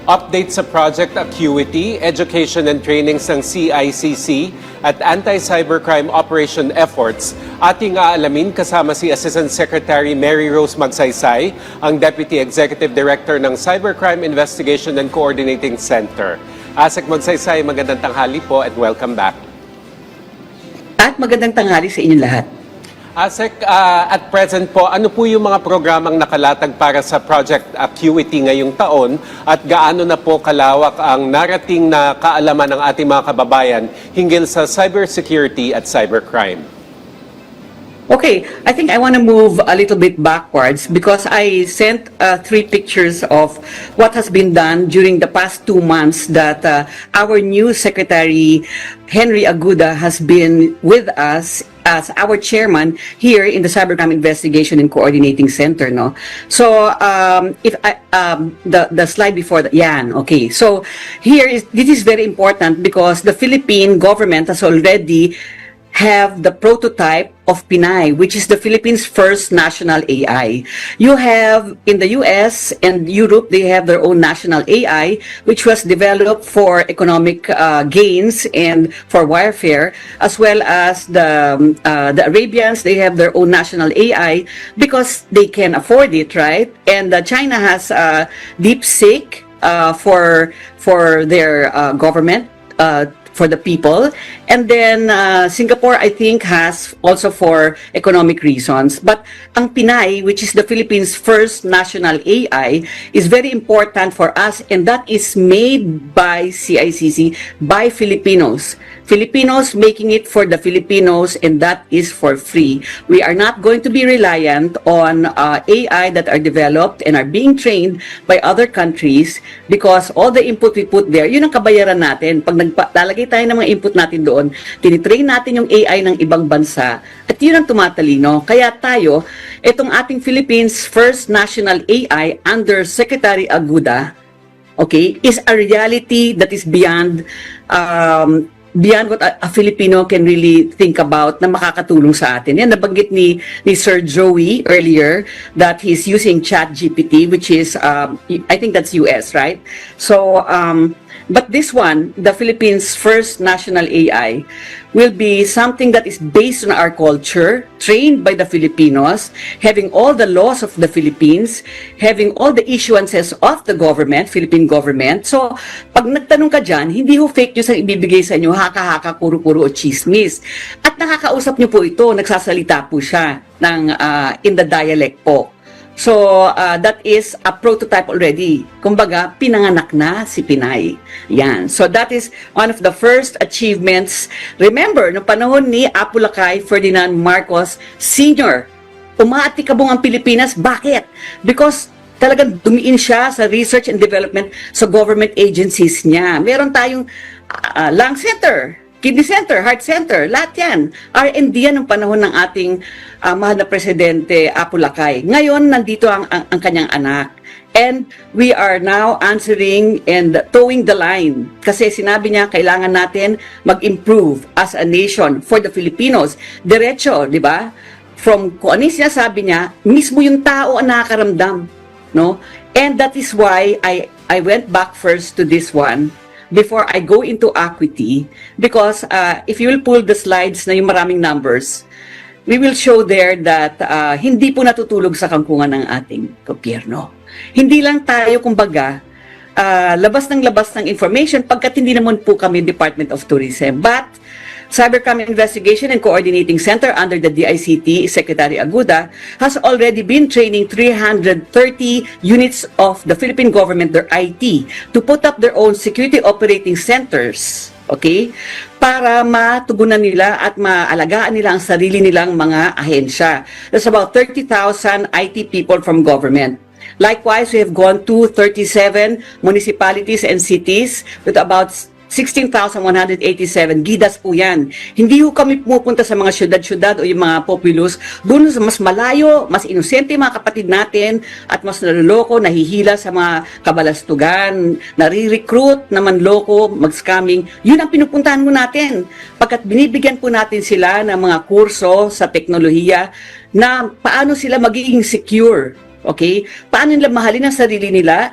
Update sa Project Acuity, education and trainings ng CICC at anti-cybercrime operation efforts, ating aalamin kasama si Assistant Secretary Mary Rose Magsaysay, ang Deputy Executive Director ng Cybercrime Investigation and Coordinating Center. Asek Magsaysay, magandang tanghali po and welcome back. At magandang tanghali sa inyong lahat. Asek, at present po, ano po yung mga programang nakalatag para sa Project Acuity ngayong taon at gaano na po kalawak ang narating na kaalaman ng ating mga kababayan hinggil sa cybersecurity at cybercrime? Okay, I think I want to move a little bit backwards because I sent 3 pictures of what has been done during the past 2 months that our new Secretary Henry Aguda has been with us as our chairman here in the Cybercrime Investigation and Coordinating Center, no? So, if the slide before that, yan, okay. So, this is very important because the Philippine government has already have the prototype of Pinay, which is the Philippines' first national AI. You have, in the US and Europe, they have their own national AI, which was developed for economic gains and for warfare, as well as the Arabians, they have their own national AI because they can afford it, right? And China has DeepSeek for their government, for the people, and then Singapore, I think, has also for economic reasons. But ang Pinay, which is the Philippines' first national AI, is very important for us, and that is made by CICC, by Filipinos. Filipinos making it for the Filipinos, and that is for free. We are not going to be reliant on AI that are developed and are being trained by other countries because all the input we put there, yun ang kabayaran natin. Pag naglalagay tayo ng mga input natin doon, tinitrain natin yung AI ng ibang bansa at yun ang tumatalino. Kaya tayo, itong ating Philippines first national AI under Secretary Aguda, okay, is a reality that is beyond what a Filipino can really think about na makakatulong sa atin. Yan, nabanggit ni Sir Joey earlier that he's using ChatGPT, which is, I think that's US, right? So, but this one, the Philippines' first national AI, will be something that is based on our culture, trained by the Filipinos, having all the laws of the Philippines, having all the issuances of the government, Philippine government. So, pag nagtanong ka dyan, hindi ho fake news ang ibibigay sa inyo, haka-haka, kuro-kuro o chismis. At nakakausap nyo po ito, nagsasalita po siya ng, in the dialect po. So, that is a prototype already. Kumbaga, pinanganak na si Pinay. Yan. So, that is one of the first achievements. Remember, noong panahon ni Apo Lakay Ferdinand Marcos Sr., umaatikabong ang Pilipinas. Bakit? Because talagang dumiin siya sa research and development sa government agencies niya. Meron tayong lung center, kidney center, heart center, lahat yan. R&D yan ng panahon ng ating mahal na presidente Apo Lakay. Ngayon, nandito ang kanyang anak. And we are now answering and towing the line. Kasi sinabi niya, kailangan natin mag-improve as a nation for the Filipinos. Diretso, di ba? From kung ano yung sinasabi niya, mismo yung tao ang nakakaramdam. No? And that is why I went back first to this one before I go into Acuity, because if you will pull the slides na yung maraming numbers, we will show there that hindi po natutulog sa kangkungan ng ating gobyerno. Hindi lang tayo, kumbaga, labas ng information pagkat hindi naman po kami Department of Tourism. But Cybercrime Investigation and Coordinating Center under the DICT, Secretary Aguda, has already been training 330 units of the Philippine government, their IT, to put up their own security operating centers, okay, para matugunan nila at maalagaan nila ang sarili nilang mga ahensya. There's about 30,000 IT people from government. Likewise, we have gone to 37 municipalities and cities with about 16,187 gidas po yan. Hindi po kami pupunta sa mga syudad-syudad o yung mga populous. Doon mas malayo, mas inosente mga kapatid natin at mas naloloko, nahihila sa mga kabalastugan, nare-recruit, naman loko, mag-scamming. Yun ang pinupuntahan mo natin. Pagkat binibigyan po natin sila ng mga kurso sa teknolohiya na paano sila magiging secure. Okay? Paano nila mahalin ang sarili nila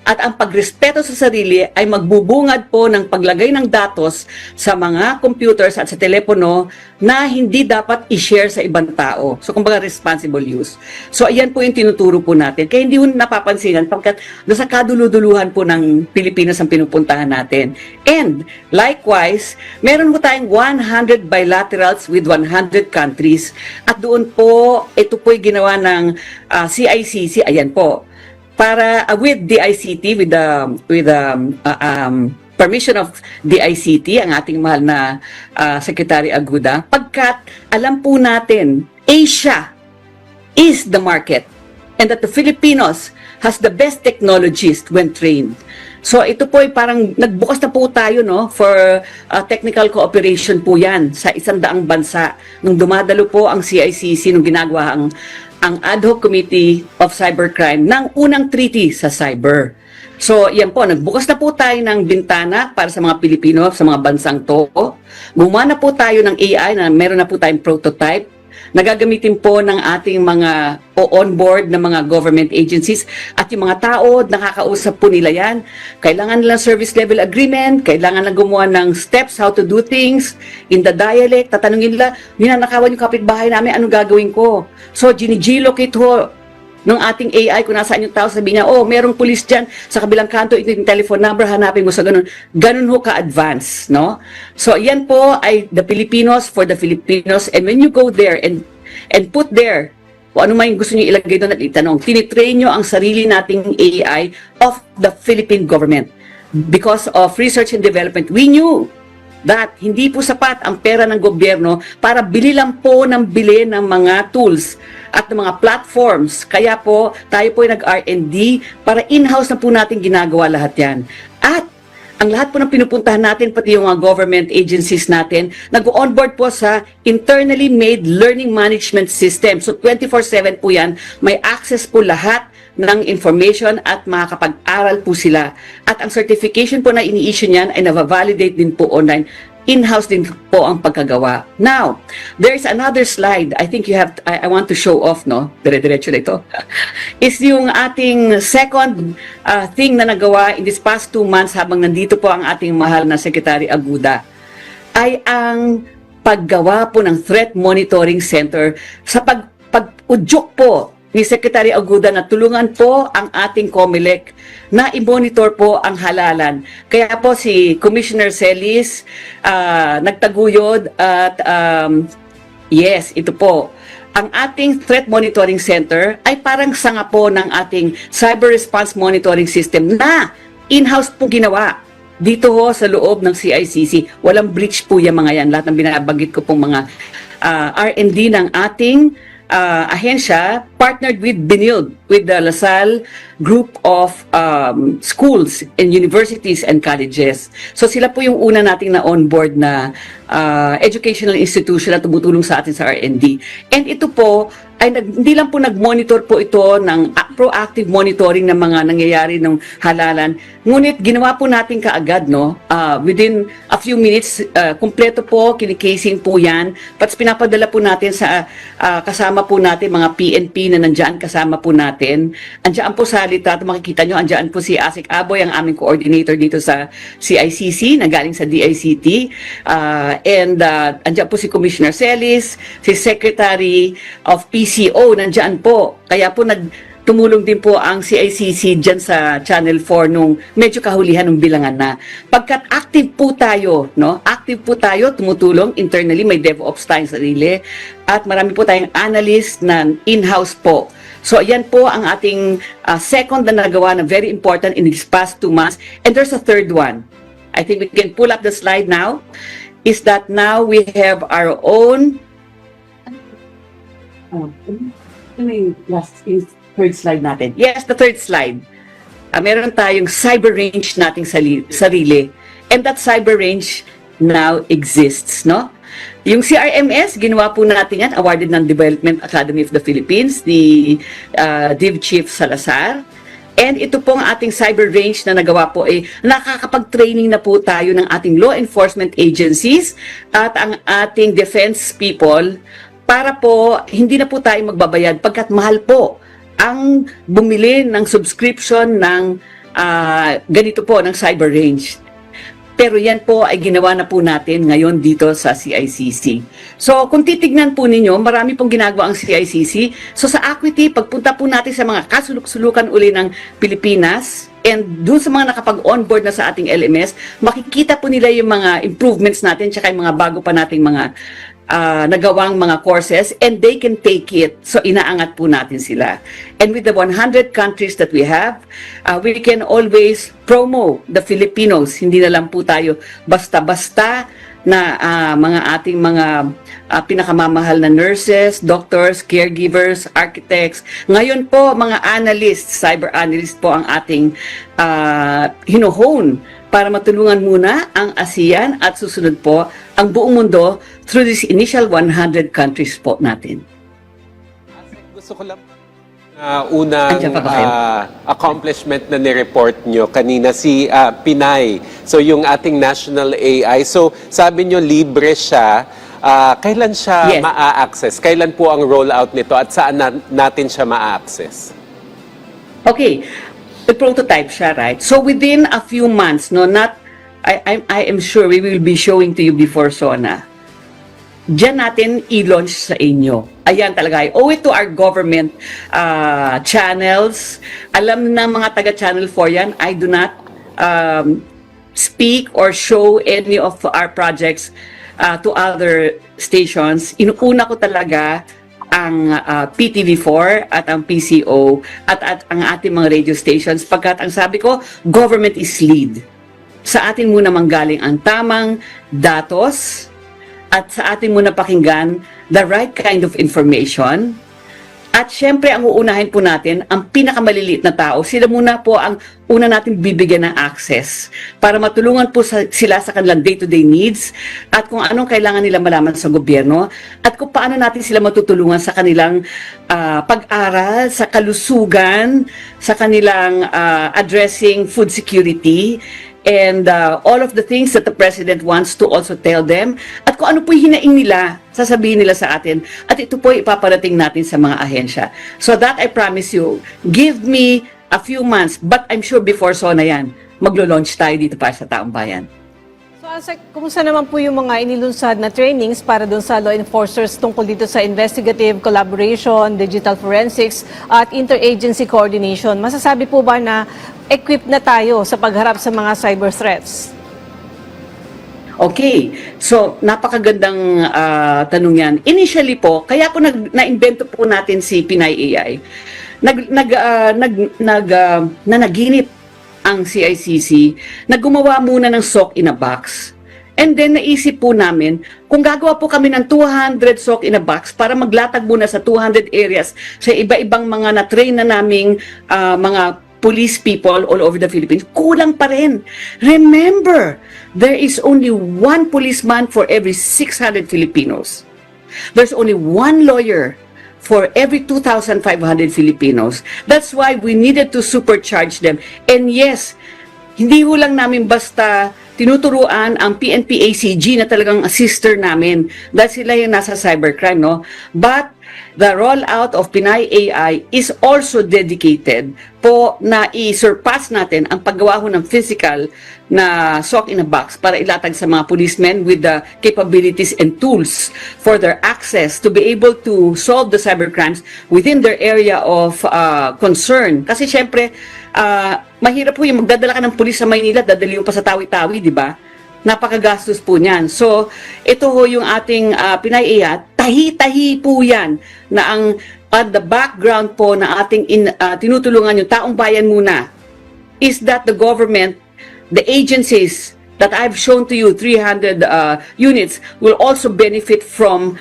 At ang pagrespeto sa sarili ay magbubungad po ng paglagay ng datos sa mga computers at sa telepono na hindi dapat i-share sa ibang tao. So, kumbaga responsible use. So, ayan po yung tinuturo po natin. Kaya hindi po napapansinan pagkat nasa kaduluduluhan po ng Pilipinas ang pinupuntahan natin. And, likewise, meron po tayong 100 bilaterals with 100 countries. At doon po, ito po'y ginawa ng CICC, ayan po, para with DICT, with the permission of DICT, ang ating mahal na Secretary Aguda, pagkat alam po natin, Asia is the market and that the Filipinos has the best technologies when trained. So ito po ay parang nagbukas na po tayo, no, for technical cooperation po yan sa 100 bansa. Nung dumadalo po ang CICC, nung ginagawa ang Ad Hoc Committee of Cybercrime ng unang treaty sa cyber. So yan po, nagbukas na po tayo ng bintana para sa mga Pilipino, sa mga bansang to. Gumawa na po tayo ng AI na meron na po tayong prototype na gagamitin po ng ating mga on-board na mga government agencies at yung mga tao, nakakausap po nila yan. Kailangan nila service level agreement, kailangan na gumawa ng steps how to do things in the dialect. Tatanungin nila, ninanakawan yung kapitbahay namin, anong gagawin ko? So, gini-geolocate ho ng ating AI kung nasaan yung tao, sabihin niya, oh, merong police dyan, sa kabilang kanto, ito yung telephone number, hanapin mo sa ganun. Ganun ho ka-advance, no? So, yan po ay the Filipinos for the Filipinos, and when you go there and put there, kung ano man yung gusto niyo ilagay doon at itanong, tinitrain nyo ang sarili nating AI of the Philippine government. Because of research and development, we knew that hindi po sapat ang pera ng gobyerno para bili lang po ng bili ng mga tools at ng mga platforms. Kaya po, tayo po ay nag-R&D para in-house na po natin ginagawa lahat yan. At ang lahat po ng pinupuntahan natin, pati yung mga government agencies natin, nag-onboard po sa internally made learning management system. So 24/7 po yan, may access po lahat ng information at makakapag-aral po sila. At ang certification po na ini-issue niyan ay na-validate din po online. In-house din po ang pagkagawa. Now, there is another slide. I think you have, I want to show off, no? Dire-diretso na ito. Is yung ating second thing na nagawa in this past 2 months habang nandito po ang ating mahal na Secretary Aguda ay ang paggawa po ng Threat Monitoring Center sa pag-udyok po ni Secretary Aguda na tulungan po ang ating COMELEC na i-monitor po ang halalan. Kaya po si Commissioner Celis nagtaguyod at yes, ito po. Ang ating Threat Monitoring Center ay parang sanga po ng ating Cyber Response Monitoring System na in-house po ginawa dito ho sa loob ng CICC. Walang breach po yung mga yan. Lahat ng binabanggit ko pong mga R&D ng ating ahensya partnered with BNILD, with the LaSalle group of schools and universities and colleges. So sila po yung una nating na onboard na educational institution na tumutulong sa atin sa R&D. And ito po ay hindi lang po nag-monitor po ito ng proactive monitoring ng mga nangyayari ng halalan. Ngunit ginawa po natin kaagad, no? Within a few minutes, kumpleto po, kinikasing po yan. Pats pinapadala po natin sa kasama po natin, mga PNP na nandyan, kasama po natin. Andiyan po sa litrato, makikita nyo, andiyan po si Asik Aboy, ang aming coordinator dito sa CICC, na galing sa DICT. And andiyan po si Commissioner Celis, si Secretary of PCO, nandiyan po. Kaya po tumulong din po ang CICC dyan sa Channel 4 nung medyo kahulihan ng bilangan na. Pagkat active po tayo, no? Active po tayo, tumutulong internally, may DevOps tayong sarili, at marami po tayong analyst na in-house po. So, ayan po ang ating second na nagawa na very important in these past 2 months. And there's a third one. I think we can pull up the slide now. Is that now we have our own third slide natin. Yes, the third slide. Meron tayong cyber range nating sarili. And that cyber range now exists, no? Yung CRMS, ginawa po natin yan, awarded ng Development Academy of the Philippines, the Div Chief Salazar. And ito pong ating cyber range na nagawa po ay nakakapag-training na po tayo ng ating law enforcement agencies at ang ating defense people para po hindi na po tayo magbabayad pagkat mahal po ang bumili ng subscription ng ganito po ng cyber range. Pero yan po ay ginawa na po natin ngayon dito sa CICC. So kung titignan po ninyo, marami pong ginagawa ang CICC. So sa Acuity, pagpunta po natin sa mga kasuluk-sulukan uli ng Pilipinas, and doon sa mga nakapag-onboard na sa ating LMS, makikita po nila yung mga improvements natin, tsaka yung mga bago pa nating mga nagawang mga courses, and they can take it. So inaangat po natin sila. And with the 100 countries that we have, we can always promo the Filipinos. Hindi na lang po tayo basta-basta na mga ating mga pinakamamahal na nurses, doctors, caregivers, architects. Ngayon po, mga analysts, cyber analysts po ang ating hino-hone para matulungan muna ang ASEAN at susunod po ang buong mundo through this initial 100 countries po natin. Gusto ko lang unang Andiyan pa ba kayo? accomplishment na ni-report nyo kanina, si Pinay. So yung ating national AI. So sabi nyo libre siya. Kailan siya Yes. ma-access? Kailan po ang rollout nito at saan natin siya ma-access? Okay, the prototype siya, right? So within a few months, no, I am sure we will be showing to you before SONA. Diyan natin i-launch sa inyo. Ayan talaga. I owe it to our government channels. Alam ng mga taga-Channel 4 yan, I do not speak or show any of our projects to other stations. Inuuna ko talaga ang PTV4 at ang PCO at ang ating mga radio stations pagkat ang sabi ko, government is lead. Sa atin muna manggaling ang tamang datos at sa atin muna pakinggan the right kind of information. At syempre, ang uunahin po natin, ang pinakamaliliit na tao, sila muna po ang una natin bibigyan ng access para matulungan po sila sa kanilang day-to-day needs at kung anong kailangan nila malaman sa gobyerno at kung paano natin sila matutulungan sa kanilang pag-aral, sa kalusugan, sa kanilang addressing food security, and all of the things that the President wants to also tell them. At kung ano po yung hinaing nila, sasabihin nila sa atin. At ito po ipaparating natin sa mga ahensya. So that I promise you, give me a few months, but I'm sure before SONA yan, maglo-launch tayo dito para sa taong bayan. So, Asek, kumusta naman po yung mga inilunsad na trainings para doon sa law enforcers tungkol dito sa investigative collaboration, digital forensics, at interagency coordination? Masasabi po ba na equipped na tayo sa pagharap sa mga cyber threats? Okay, so napakagandang tanong yan. Initially po, kaya po na-invento po natin si Pinay AI. Nanaginip ang CICC na gumawa muna ng SOC in a box. And then naisip po namin, kung gagawa po kami ng 200 SOC in a box para maglatag muna sa 200 areas sa iba-ibang mga na-train na naming mga police people all over the Philippines, kulang pa rin. Remember, there is only one policeman for every 600 Filipinos. There's only one lawyer for every 2,500 Filipinos. That's why we needed to supercharge them. And yes, hindi ho lang namin basta tinuturuan ang PNP-ACG na talagang sister namin dahil sila yung nasa cybercrime, no? But the rollout of Pinay AI is also dedicated po na i-surpass natin ang paggawa ho ng physical na SOC in a box para ilatag sa mga policemen with the capabilities and tools for their access to be able to solve the cybercrimes within their area of concern. Kasi syempre, mahirap po yung magdadala ka ng pulis sa Maynila, dadali yung pa sa Tawi-Tawi, di ba? Napakagastos po niyan. So, ito ho yung ating Pinay AI, tahi-tahi po yan na ang at the background po na ating tinutulungan yung taong bayan muna is that the government, the agencies that I've shown to you, 300 units, will also benefit from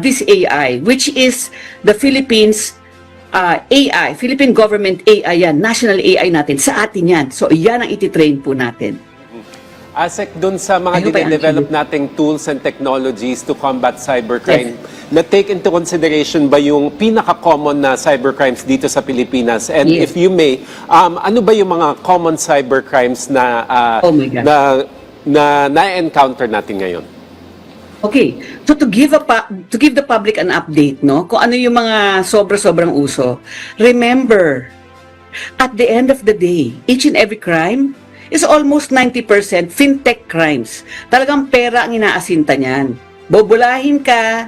this AI, which is the Philippines AI, Philippine Government AI yan, national AI natin, sa atin yan. So, yan ang ititrain po natin. Asek, dun sa mga Ano ba yan? dinedevelop nating tools and technologies to combat cybercrime, na-take into consideration ba yung pinaka-common na cybercrimes dito sa Pilipinas? And Yes. if you may, ano ba yung mga common cybercrimes na Oh my God. na-encounter natin ngayon? Okay, so to give the public an update, no, kung ano yung mga sobrang uso. Remember, At the end of the day, each and every crime is almost 90% fintech crimes. Talagang pera ang inaasinta niyan. Bobolahin ka.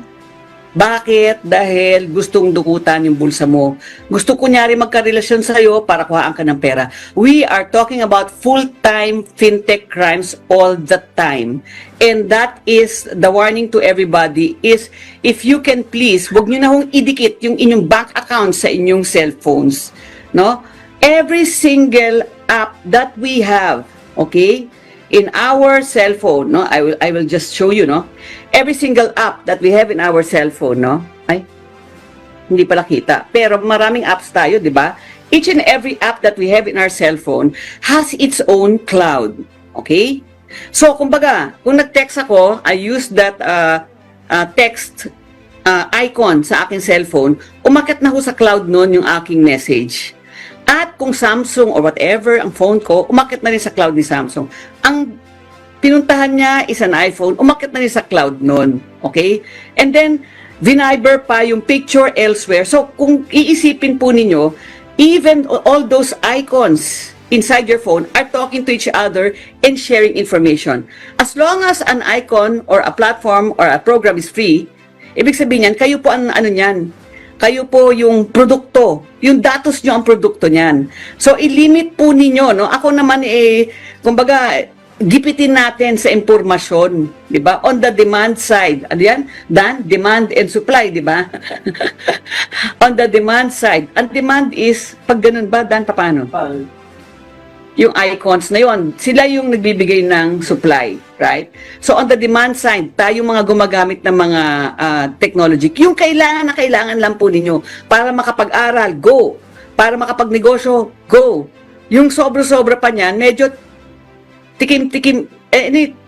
Bakit? Dahil gustong dukutan yung bulsa mo. Gusto kunyari magkarelasyon sa'yo para kuhaan ka ng pera. We are talking about full-time fintech crimes all the time. And that is the warning to everybody is if you can please, wag nyo na hong idikit yung inyong bank account sa inyong cellphones. No? Every single app that we have, okay, in our cell phone, no, I will just show you, no, every single app that we have in our cell phone, no, ay, hindi pala kita, pero maraming apps tayo, di ba? Each and every app that we have in our cell phone has its own cloud, okay? So, kumbaga, kung nag-text ako, I use that text icon sa aking cellphone, umakyat na ho sa cloud nun yung aking message. At kung Samsung or whatever ang phone ko, umakyat na rin sa cloud ni Samsung. Ang pinuntahan niya is an iPhone, umakyat na rin sa cloud nun. Okay? And then, viniber pa yung picture elsewhere. So, kung iisipin po ninyo, even all those icons inside your phone are talking to each other and sharing information. As long as an icon or a platform or a program is free, ibig sabihin yan, kayo po ang ano niyan, kayo po yung produkto, yung datos nyo ang produkto niyan. So, ilimit po ninyo, no? Ako naman kumbaga, gipitin natin sa impormasyon, di ba? On the demand side. Ano yan? Dan, demand and supply, di ba? On the demand side. Ang demand is, pag ganun ba, Dan, paano? Yung icons na yon, sila yung nagbibigay ng supply, right? So on the demand side, tayo mga gumagamit ng mga technology, yung kailangan na kailangan lang po ninyo para makapag-aral, go. Para makapagnegosyo, go. Yung sobra-sobra pa niyan, medyo tikim-tikim,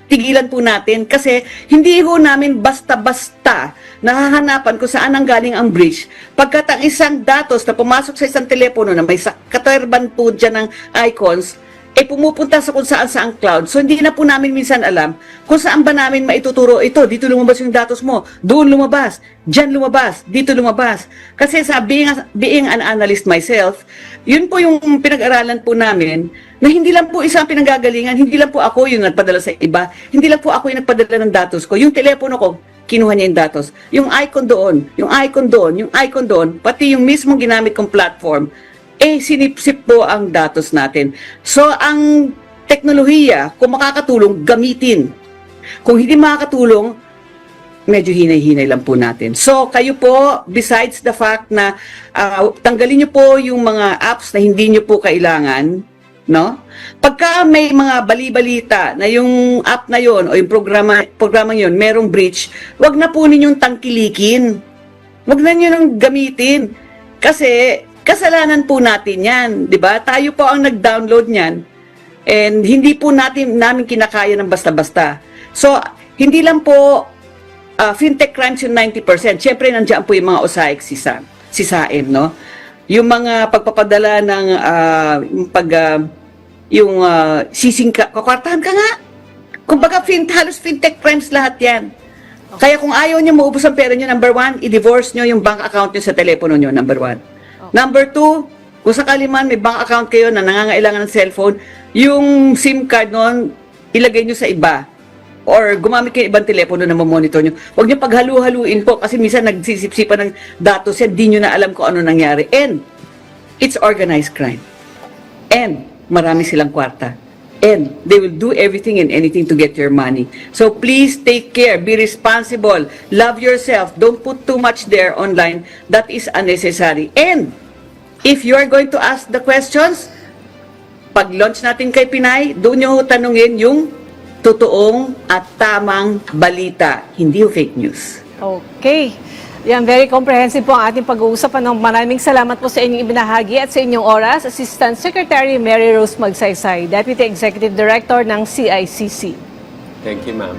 tigilan po natin kasi hindi ho namin basta-basta nahahanapan kung saan ang galing ang breach. Pagkat ang isang datos na pumasok sa isang telepono na may katerban po dyan ng icons, pumupunta sa kung saan sa ang cloud. So hindi na po namin minsan alam kung saan ba namin maituturo ito. Dito lumabas yung datos mo, doon lumabas, dyan lumabas, dito lumabas. Kasi sa being an analyst myself, yun po yung pinag-aralan po namin na hindi lang po isang pinanggagalingan, hindi lang po ako yung nagpadala sa iba, hindi lang po ako yung nagpadala ng datos ko. Yung telepono ko, kinuha niya yung datos. Yung icon doon, yung icon doon, yung icon doon, pati yung mismong ginamit kong platform, sinipsip po ang datos natin. So, ang teknolohiya, kung makakatulong, gamitin. Kung hindi makakatulong, medyo hinay-hinay lang po natin. So, kayo po, besides the fact na tanggalin nyo po yung mga apps na hindi nyo po kailangan, no? Pagka may mga bali-balita na yung app na yon o yung programa yon merong breach, wag na po ninyong tangkilikin. Wag na nyo nang gamitin. Kasi kasalanan po natin yan, di ba? Tayo po ang nag-download niyan and hindi po namin kinakaya ng basta-basta. So, hindi lang po fintech crimes yung 90%. Siyempre, nandiyan po yung mga OSAIC sisain, no? Yung mga pagpapadala ng kakwartahan ka nga. Kumbaga, halos fintech crimes lahat yan. Okay. Kaya kung ayaw nyo maubos ang pera nyo, number 1, i-divorce nyo yung bank account nyo sa telepono nyo, number 1. Okay. Number 2, kung sakali man may bank account kayo na nangangailangan ng cellphone, yung SIM card nun, ilagay nyo sa iba. Or gumamit kayo ibang telepono na mamonitor nyo. Huwag nyo paghalu-haluin po kasi minsan nagsisip-sipan ng datos yan, di nyo na alam kung ano nangyari. And it's organized crime. And marami silang kwarta. And they will do everything and anything to get your money. So please take care, be responsible, love yourself, don't put too much there online. That is unnecessary. And if you are going to ask the questions, pag-launch natin kay Pinay, doon nyo tanungin yung totoong at tamang balita, hindi yung fake news. Okay. Yan, very comprehensive po ang ating pag-uusapan. Maraming salamat po sa inyong ibinahagi at sa inyong oras. Assistant Secretary Mary Rose Magsaysay, Deputy Executive Director ng CICC. Thank you, ma'am.